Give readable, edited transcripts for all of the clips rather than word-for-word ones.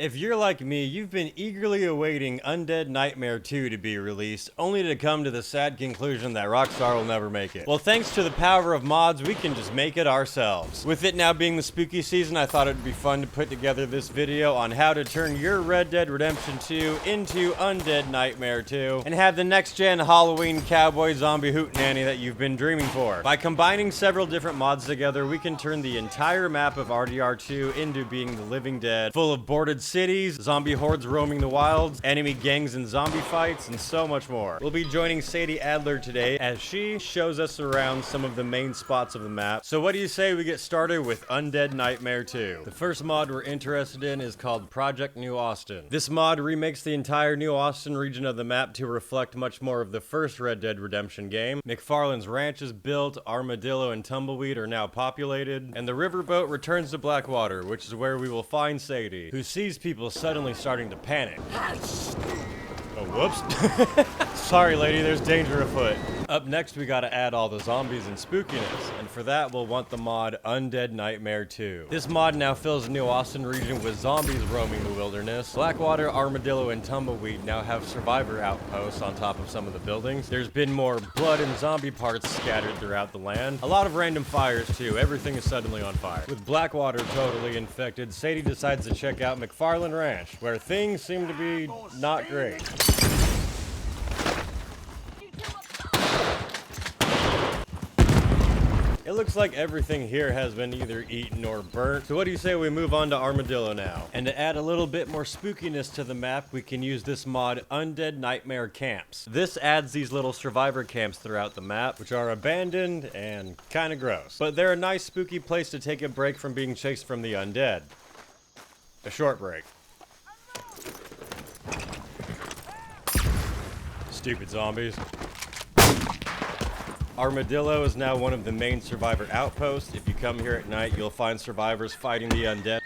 If you're like me, you've been eagerly awaiting Undead Nightmare 2 to be released, only to come to the sad conclusion that Rockstar will never make it. Well, thanks to the power of mods, we can just make it ourselves. With it now being the spooky season, I thought it'd be fun to put together this video on how to turn your Red Dead Redemption 2 into Undead Nightmare 2, and have the next-gen Halloween cowboy zombie hootenanny that you've been dreaming for. By combining several different mods together, we can turn the entire map of RDR2 into being the living dead, full of boarded cities, zombie hordes roaming the wilds, enemy gangs and zombie fights, and so much more. We'll be joining Sadie Adler today as she shows us around some of the main spots of the map. So what do you say we get started with Undead Nightmare 2? The first mod we're interested in is called Project New Austin. This mod remakes the entire New Austin region of the map to reflect much more of the first Red Dead Redemption game. McFarlane's ranch is built, Armadillo and Tumbleweed are now populated, and the riverboat returns to Blackwater, which is where we will find Sadie, who sees people suddenly starting to panic. Oh, whoops. Sorry, lady, there's danger afoot. Up next, we gotta add all the zombies and spookiness, and for that, we'll want the mod Undead Nightmare 2. This mod now fills the New Austin region with zombies roaming the wilderness. Blackwater, Armadillo, and Tumbleweed now have survivor outposts on top of some of the buildings. There's been more blood and zombie parts scattered throughout the land. A lot of random fires, too. Everything is suddenly on fire. With Blackwater totally infected, Sadie decides to check out McFarlane Ranch, where things seem to be not great. It looks like everything here has been either eaten or burnt, so what do you say we move on to Armadillo now? And to add a little bit more spookiness to the map, we can use this mod Undead Nightmare Camps. This adds these little survivor camps throughout the map, which are abandoned and kinda gross. But they're a nice spooky place to take a break from being chased from the undead. A short break. Stupid zombies. Armadillo is now one of the main survivor outposts. If you come here at night, you'll find survivors fighting the undead.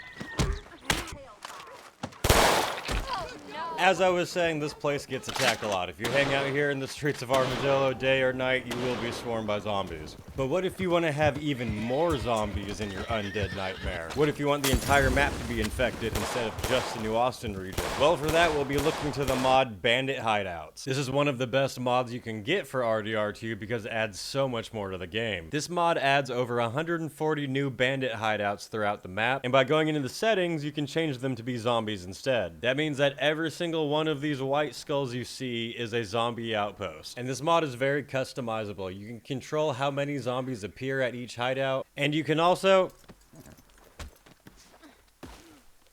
As I was saying, this place gets attacked a lot. If you hang out here in the streets of Armadillo day or night, you will be swarmed by zombies. But what if you want to have even more zombies in your Undead Nightmare? What if you want the entire map to be infected instead of just the New Austin region? Well, for that, we'll be looking to the mod Bandit Hideouts. This is one of the best mods you can get for RDR2 because it adds so much more to the game. This mod adds over 140 new bandit hideouts throughout the map, and by going into the settings, you can change them to be zombies instead. That means that every single one of these white skulls you see is a zombie outpost. And this mod is very customizable. You can control how many zombies appear at each hideout, and you can also...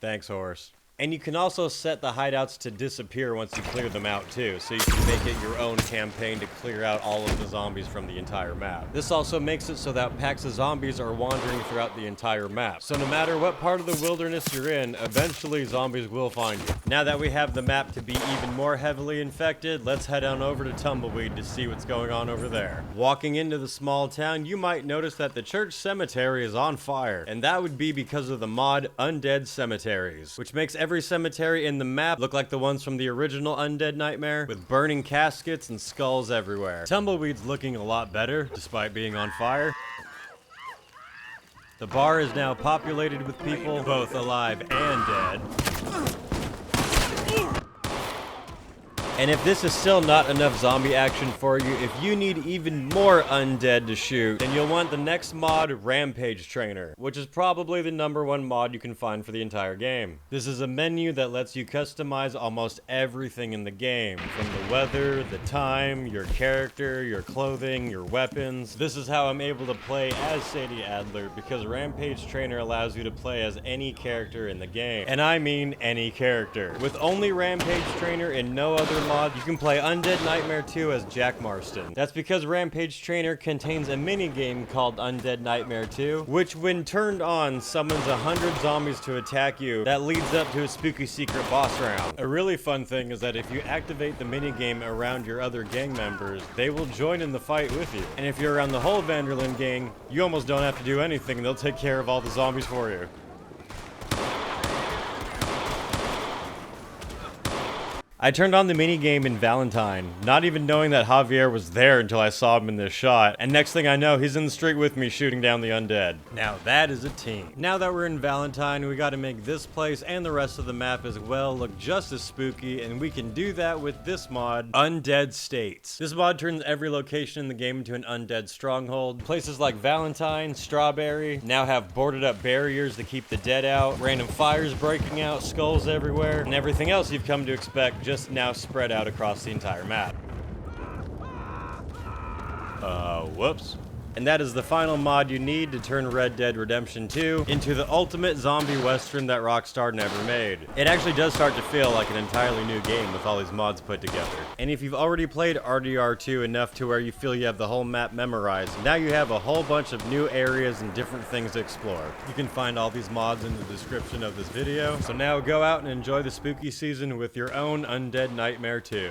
Thanks, horse. And you can also set the hideouts to disappear once you clear them out too, so you can make it your own campaign to clear out all of the zombies from the entire map. This also makes it so that packs of zombies are wandering throughout the entire map. So no matter what part of the wilderness you're in, eventually zombies will find you. Now that we have the map to be even more heavily infected, let's head on over to Tumbleweed to see what's going on over there. Walking into the small town, you might notice that the church cemetery is on fire, and that would be because of the mod Undead Cemeteries, which makes every cemetery in the map look like the ones from the original Undead Nightmare, with burning caskets and skulls everywhere. Tumbleweed's looking a lot better, despite being on fire. The bar is now populated with people, both alive and dead. And if this is still not enough zombie action for you, if you need even more undead to shoot, then you'll want the next mod, Rampage Trainer, which is probably the #1 mod you can find for the entire game. This is a menu that lets you customize almost everything in the game, from the weather, the time, your character, your clothing, your weapons. This is how I'm able to play as Sadie Adler, because Rampage Trainer allows you to play as any character in the game. And I mean any character. With only Rampage Trainer and no other mod, you can play Undead Nightmare 2 as Jack Marston. That's because Rampage Trainer contains a minigame called Undead Nightmare 2, which when turned on, summons 100 zombies to attack you. That leads up to a spooky secret boss round. A really fun thing is that if you activate the minigame around your other gang members, they will join in the fight with you. And if you're around the whole Vanderlyn gang, you almost don't have to do anything, they'll take care of all the zombies for you. I turned on the minigame in Valentine, not even knowing that Javier was there until I saw him in this shot, and next thing I know, he's in the street with me shooting down the undead. Now that is a team. Now that we're in Valentine, we gotta make this place and the rest of the map as well look just as spooky, and we can do that with this mod, Undead States. This mod turns every location in the game into an undead stronghold. Places like Valentine, Strawberry, now have boarded up barriers to keep the dead out, random fires breaking out, skulls everywhere, and everything else you've come to expect just now spread out across the entire map. Whoops. And that is the final mod you need to turn Red Dead Redemption 2 into the ultimate zombie western that Rockstar never made. It actually does start to feel like an entirely new game with all these mods put together. And if you've already played RDR2 enough to where you feel you have the whole map memorized, now you have a whole bunch of new areas and different things to explore. You can find all these mods in the description of this video. So now go out and enjoy the spooky season with your own Undead Nightmare 2.